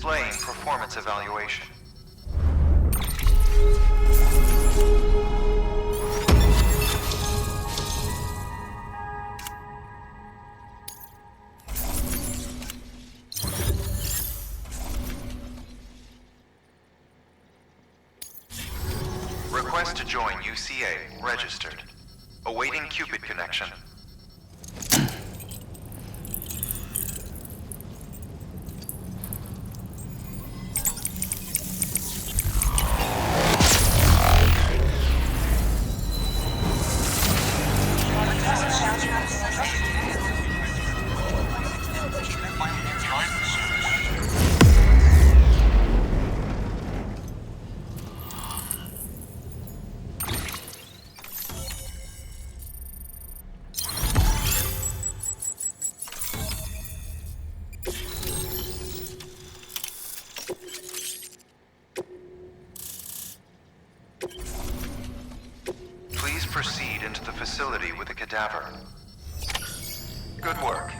displaying performance evaluation. Request to join UCA. Registered. Awaiting Cupid connection. Please proceed into the facility with the cadaver. Good work.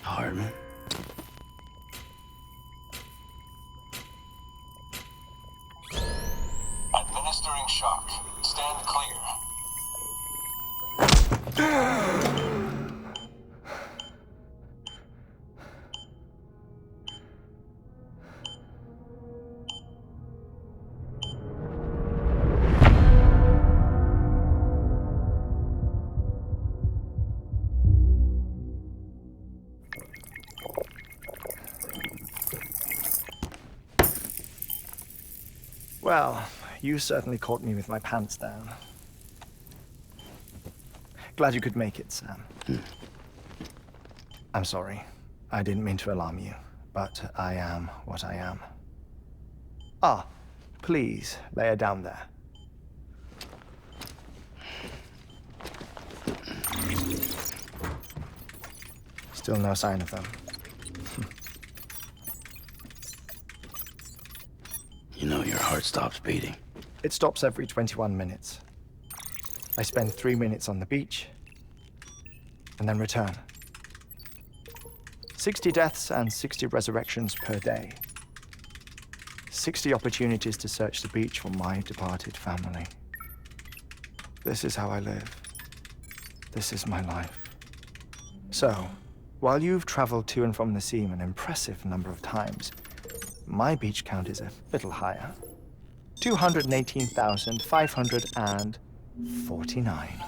Hartman. Administering shock. Stand clear. Well, you certainly caught me with my pants down. Glad you could make it, Sam. I'm sorry. I didn't mean to alarm you, but I am what I am. Ah, please, lay her down there. Still no sign of them. You know your heart stops beating. It stops every 21 minutes. I spend 3 minutes on the beach, and then return. 60 deaths and 60 resurrections per day. 60 opportunities to search the beach for my departed family. This is how I live. This is my life. So, while you've traveled to and from the sea an impressive number of times, my beach count is a little higher. 218,549.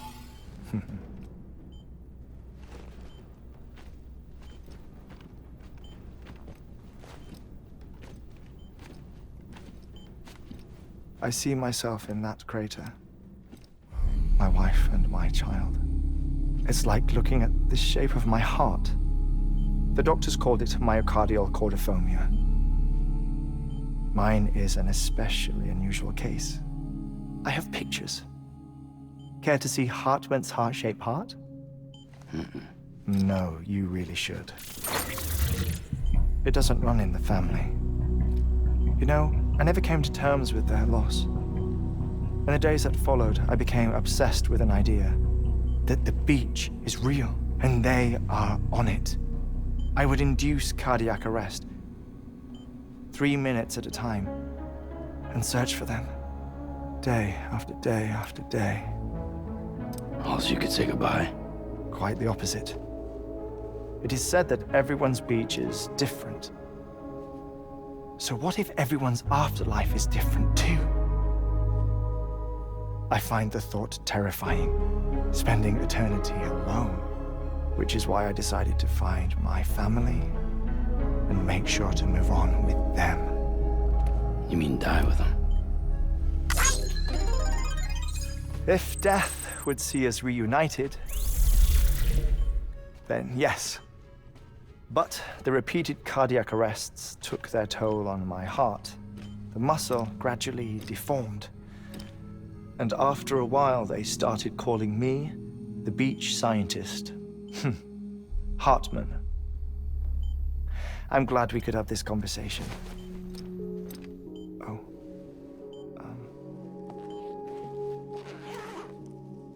I see myself in that crater. My wife and my child. It's like looking at the shape of my heart. The doctors called it myocardial cordiformia. Mine is an especially unusual case. I have pictures. Care to see Hartman's heart-shaped heart? No, you really should. It doesn't run in the family. You know, I never came to terms with their loss. In the days that followed, I became obsessed with an idea that the beach is real and they are on it. I would induce cardiac arrest, 3 minutes at a time, and search for them, day after day after day. Also, you could say goodbye. Quite the opposite. It is said that everyone's beach is different. So what if everyone's afterlife is different too? I find the thought terrifying, spending eternity alone, which is why I decided to find my family and make sure to move on with them. You mean die with them? If death would see us reunited, then yes. But the repeated cardiac arrests took their toll on my heart. The muscle gradually deformed. And after a while, they started calling me the beach scientist. Hartman. I'm glad we could have this conversation. Oh.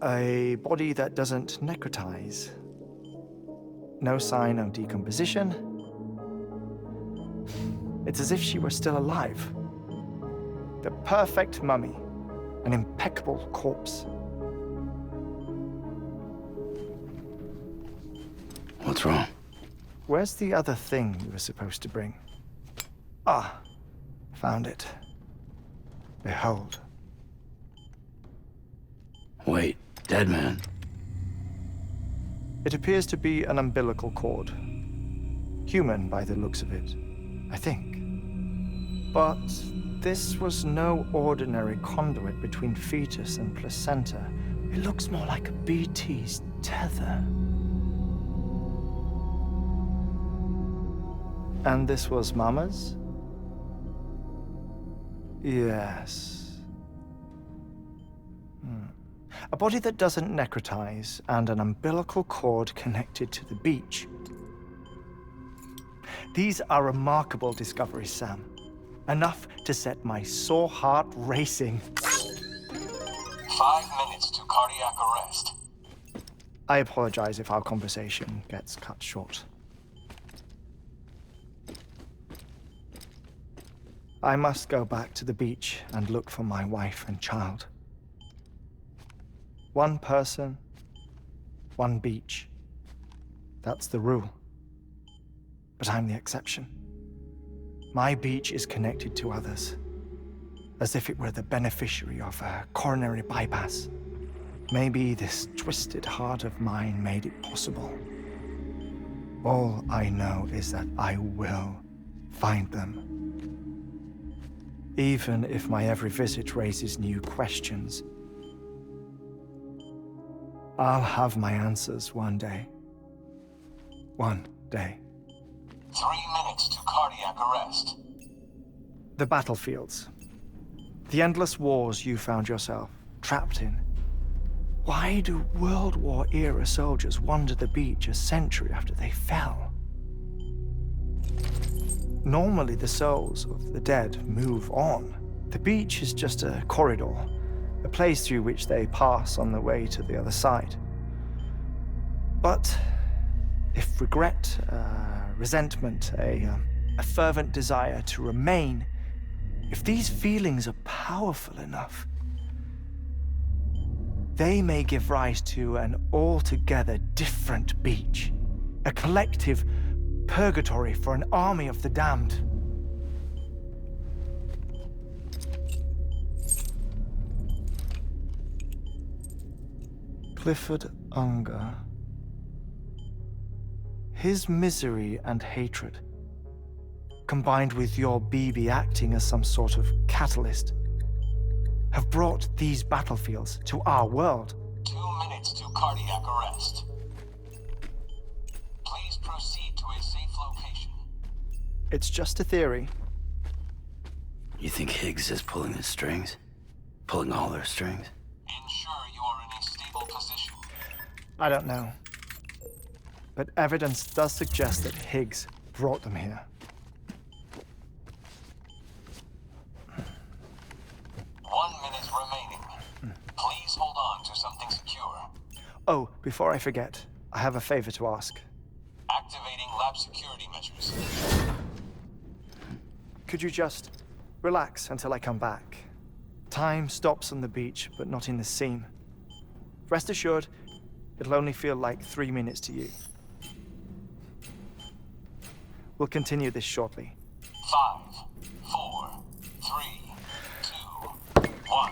A body that doesn't necrotize. No sign of decomposition. It's as if she were still alive. The perfect mummy. An impeccable corpse. What's wrong? Where's the other thing you were supposed to bring? Ah, found it. Behold. Wait, dead man. It appears to be an umbilical cord. Human by the looks of it, I think. But this was no ordinary conduit between fetus and placenta. It looks more like a BT's tether. And this was Mama's? Yes. A body that doesn't necrotize and an umbilical cord connected to the beach. These are remarkable discoveries, Sam. Enough to set my sore heart racing. 5 minutes to cardiac arrest. I apologize if our conversation gets cut short. I must go back to the beach and look for my wife and child. One person, one beach. That's the rule. But I'm the exception. My beach is connected to others, as if it were the beneficiary of a coronary bypass. Maybe this twisted heart of mine made it possible. All I know is that I will find them. Even if my every visit raises new questions, I'll have my answers one day. One day. 3 minutes to cardiac arrest. The battlefields. The endless wars you found yourself trapped in. Why do World War era soldiers wander the beach a century after they fell? Normally the souls of the dead move on. The beach is just a corridor, a place through which they pass on the way to the other side. But if regret, resentment, a fervent desire to remain, if these feelings are powerful enough, they may give rise to an altogether different beach, a collective purgatory for an army of the damned. Clifford Unger. His misery and hatred, combined with your BB acting as some sort of catalyst, have brought these battlefields to our world. 2 minutes to cardiac arrest. Please proceed to a safe location. It's just a theory. You think Higgs is pulling the strings? Pulling all their strings? Ensure you are in a stable position. I don't know. But evidence does suggest that Higgs brought them here. Oh, before I forget, I have a favor to ask. Activating lab security measures. Could you just relax until I come back? Time stops on the beach, but not in the scene. Rest assured, it'll only feel like 3 minutes to you. We'll continue this shortly. 5, 4, 3, 2, 1.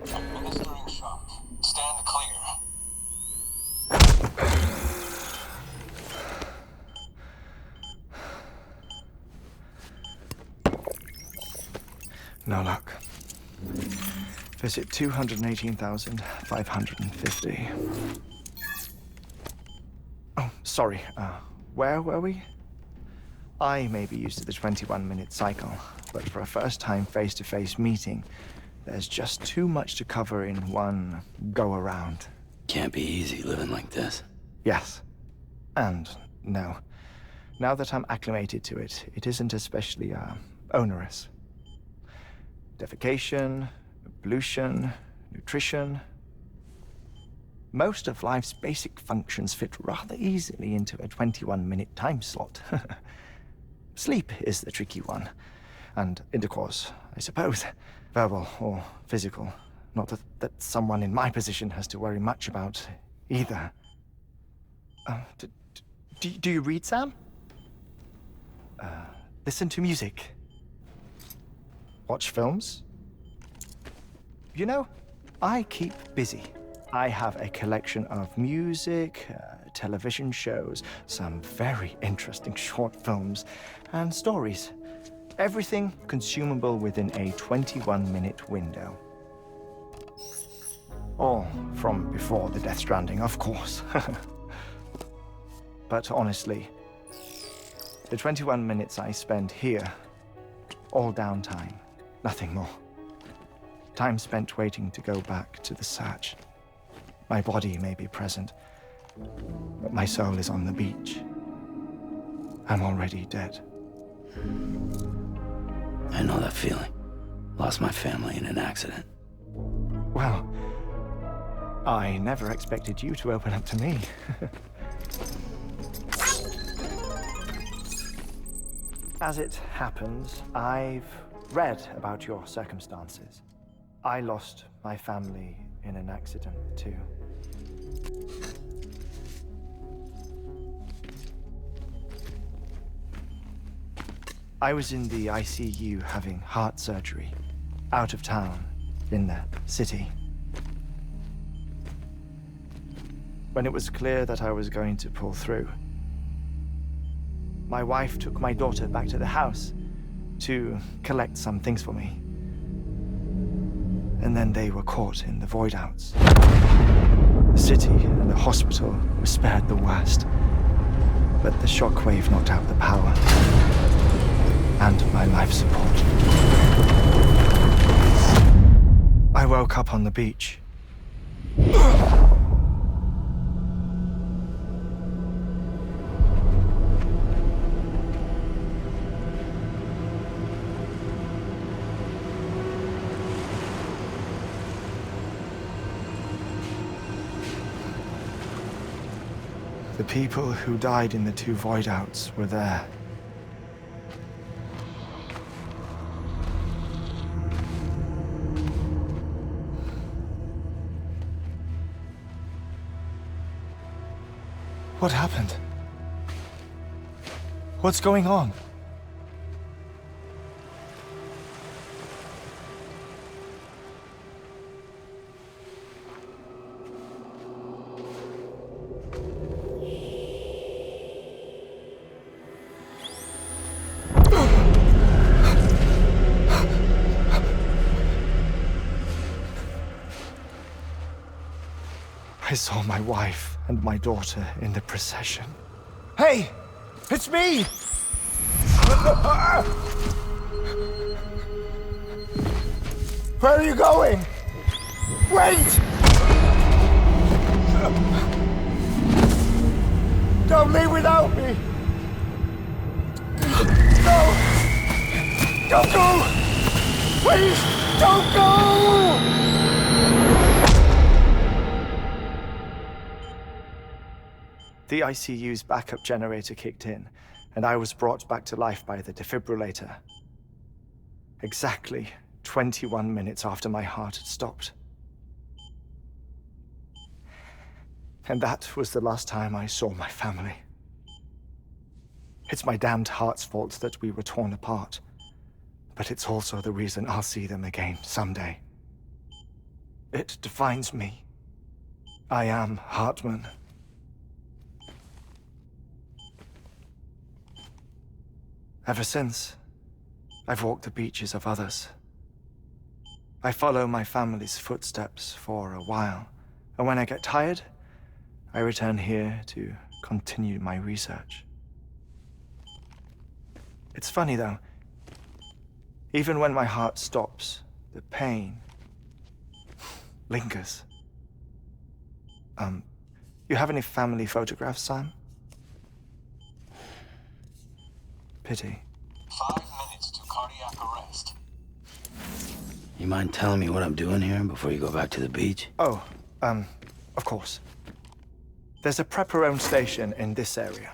Administering shock. Stand clear. No luck. Visit 218,550. Oh, sorry. Where were we? I may be used to the 21-minute cycle, but for a first-time face-to-face meeting, there's just too much to cover in one go-around. Can't be easy living like this. Yes. And no. Now that I'm acclimated to it, it isn't especially, onerous. Defecation, pollution, nutrition. Most of life's basic functions fit rather easily into a 21-minute time slot. Sleep is the tricky one. And intercourse, I suppose. Verbal or physical. Not that someone in my position has to worry much about either. Do you read, Sam? Listen to music. Watch films? You know, I keep busy. I have a collection of music, television shows, some very interesting short films, and stories. Everything consumable within a 21-minute window. All from before the Death Stranding, of course. But honestly, the 21 minutes I spend here, all downtime, nothing more. Time spent waiting to go back to the search. My body may be present, but my soul is on the beach. I'm already dead. I know that feeling. Lost my family in an accident. Well, I never expected you to open up to me. As it happens, I've read about your circumstances. I lost my family in an accident too. I was in the ICU having heart surgery, out of town, in the city. When it was clear that I was going to pull through, my wife took my daughter back to the house to collect some things for me. And then they were caught in the void outs. The city and the hospital were spared the worst, but the shockwave knocked out the power and my life support. I woke up on the beach. The people who died in the two void outs were there. What happened? What's going on? I saw my wife and my daughter in the procession. Hey! It's me! Where are you going? Wait! Don't leave without me! No! Don't go! Please, don't go! The ICU's backup generator kicked in, and I was brought back to life by the defibrillator. Exactly 21 minutes after my heart had stopped. And that was the last time I saw my family. It's my damned heart's fault that we were torn apart, but it's also the reason I'll see them again someday. It defines me. I am Hartman. Ever since, I've walked the beaches of others. I follow my family's footsteps for a while, and when I get tired, I return here to continue my research. It's funny though, even when my heart stops, the pain lingers. You have any family photographs, Sam? Pity. 5 minutes to cardiac arrest. You mind telling me what I'm doing here before you go back to the beach? Oh, of course. There's a prepper-owned station in this area.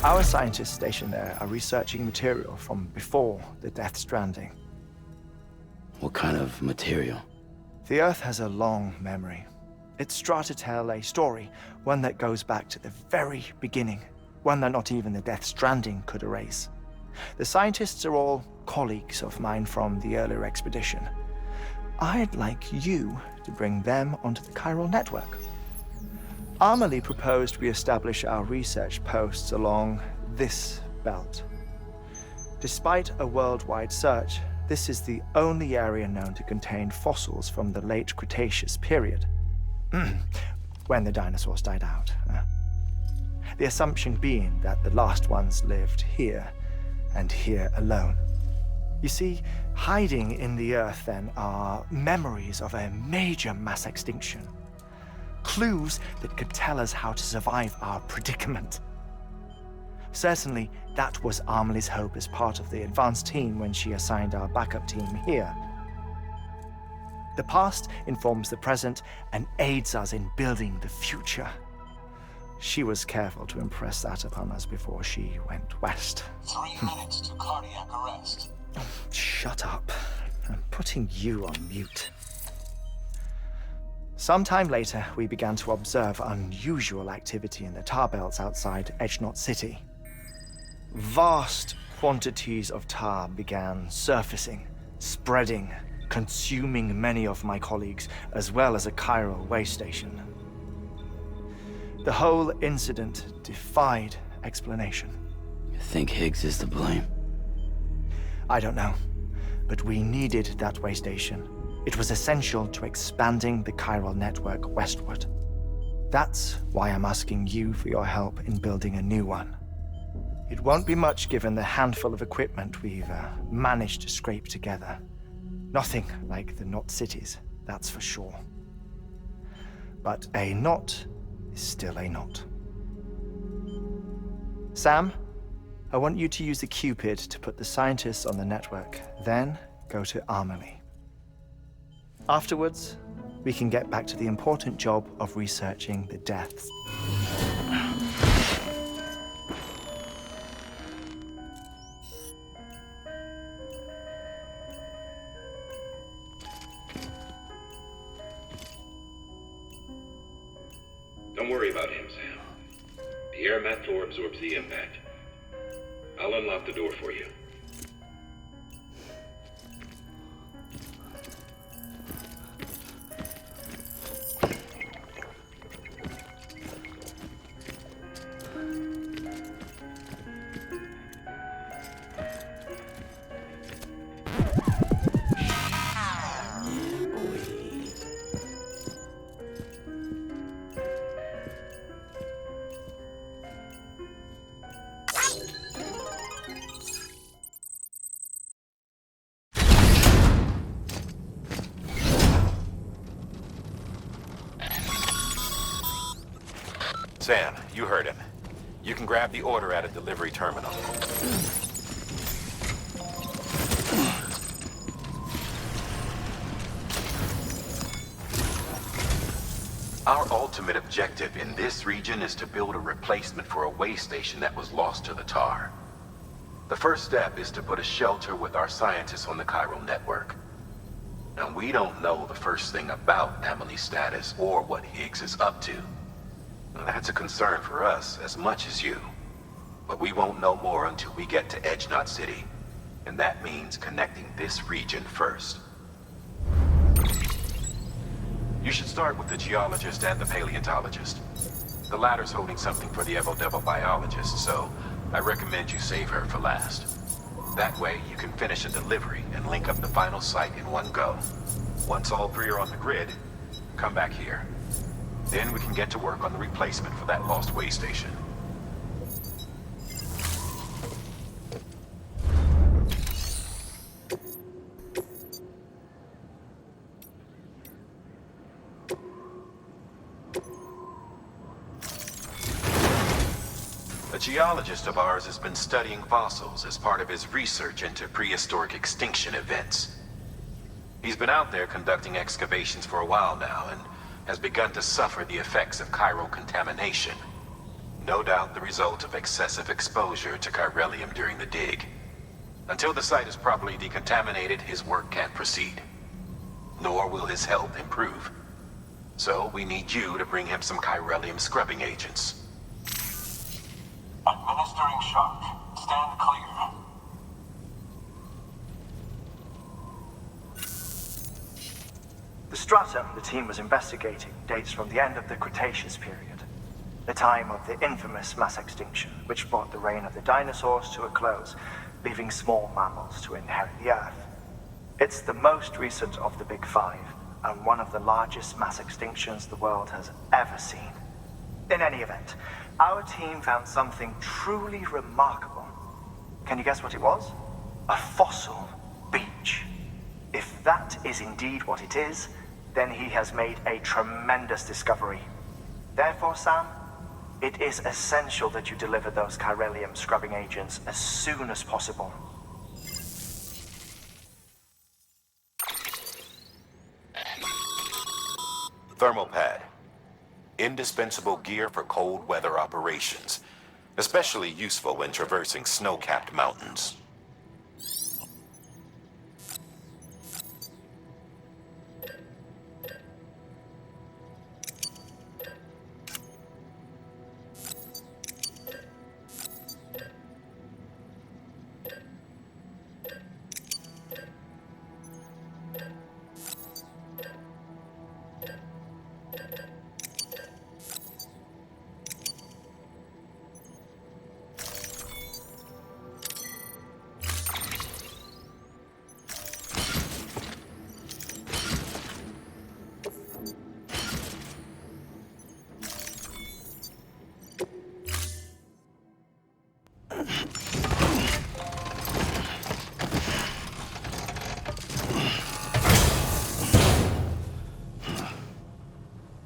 Our scientists stationed there are researching material from before the Death Stranding. What kind of material? The Earth has a long memory. It's trying to tell a story, one that goes back to the very beginning, one that not even the Death Stranding could erase. The scientists are all colleagues of mine from the earlier expedition. I'd like you to bring them onto the chiral network. Amelie proposed we establish our research posts along this belt. Despite a worldwide search, this is the only area known to contain fossils from the late Cretaceous period, when the dinosaurs died out. The assumption being that the last ones lived here, and here alone. You see, hiding in the earth then are memories of a major mass extinction. Clues that could tell us how to survive our predicament. Certainly, that was Amelie's hope as part of the advanced team when she assigned our backup team here. The past informs the present and aids us in building the future. She was careful to impress that upon us before she went west. 3 minutes to cardiac arrest. Shut up. I'm putting you on mute. Sometime later, we began to observe unusual activity in the tar belts outside Edgenot City. Vast quantities of tar began surfacing, spreading, consuming many of my colleagues, as well as a chiral way station. The whole incident defied explanation. You think Higgs is to blame? I don't know, but we needed that way station. It was essential to expanding the chiral network westward. That's why I'm asking you for your help in building a new one. It won't be much given the handful of equipment we've managed to scrape together. Nothing like the knot cities, that's for sure. But a knot is still a knot. Sam, I want you to use the Cupid to put the scientists on the network, then go to Amelie. Afterwards, we can get back to the important job of researching the deaths. Don't worry about him, Sam. The air mat floor absorbs the impact. I'll unlock the door for you. Sam, you heard him. You can grab the order at a delivery terminal. Our ultimate objective in this region is to build a replacement for a way station that was lost to the tar. The first step is to put a shelter with our scientists on the chiral network. Now, we don't know the first thing about Amelie's status or what Higgs is up to. That's a concern for us as much as you. But we won't know more until we get to Edgenot City. And that means connecting this region first. You should start with the geologist and the paleontologist. The latter's holding something for the Evo-Devo biologist, so I recommend you save her for last. That way, you can finish a delivery and link up the final site in one go. Once all three are on the grid, come back here. Then we can get to work on the replacement for that lost way station. A geologist of ours has been studying fossils as part of his research into prehistoric extinction events. He's been out there conducting excavations for a while now and has begun to suffer the effects of chiral contamination. No doubt the result of excessive exposure to chiralium during the dig. Until the site is properly decontaminated, his work can't proceed. Nor will his health improve. So we need you to bring him some chiralium scrubbing agents. Administering shock. Stand clear. The stratum the team was investigating dates from the end of the Cretaceous period, the time of the infamous mass extinction, which brought the reign of the dinosaurs to a close, leaving small mammals to inherit the Earth. It's the most recent of the Big Five, and one of the largest mass extinctions the world has ever seen. In any event, our team found something truly remarkable. Can you guess what it was? A fossil beach. If that is indeed what it is, then he has made a tremendous discovery. Therefore, Sam, it is essential that you deliver those chiralium scrubbing agents as soon as possible. Thermal pad. Indispensable gear for cold weather operations, especially useful when traversing snow-capped mountains.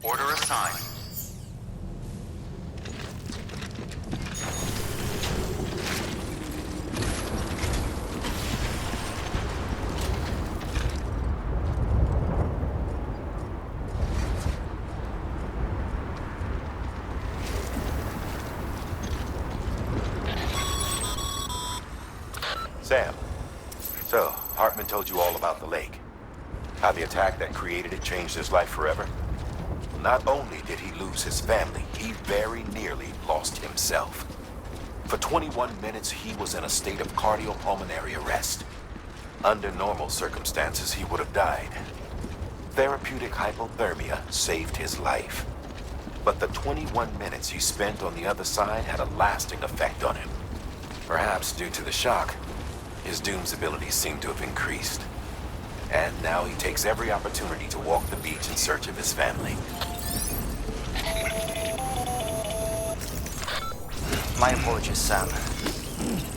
Order assigned. Sam, so Hartman told you all about the lake. How the attack that created it changed his life forever? Not only did he lose his family, he very nearly lost himself. For 21 minutes, he was in a state of cardiopulmonary arrest. Under normal circumstances, he would have died. Therapeutic hypothermia saved his life. But the 21 minutes he spent on the other side had a lasting effect on him. Perhaps due to the shock, his Doom's abilities seem to have increased. And now he takes every opportunity to walk the beach in search of his family. My apologies, Sam.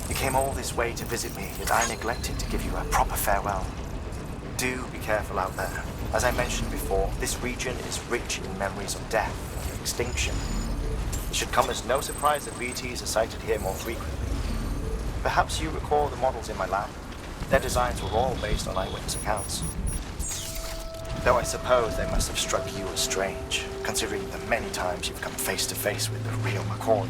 You came all this way to visit me, yet I neglected to give you a proper farewell. Do be careful out there. As I mentioned before, this region is rich in memories of death and extinction. It should come as no surprise that BTs are sighted here more frequently. Perhaps you recall the models in my lab. Their designs were all based on eyewitness accounts. Though I suppose they must have struck you as strange, considering the many times you've come face to face with the real McCoy.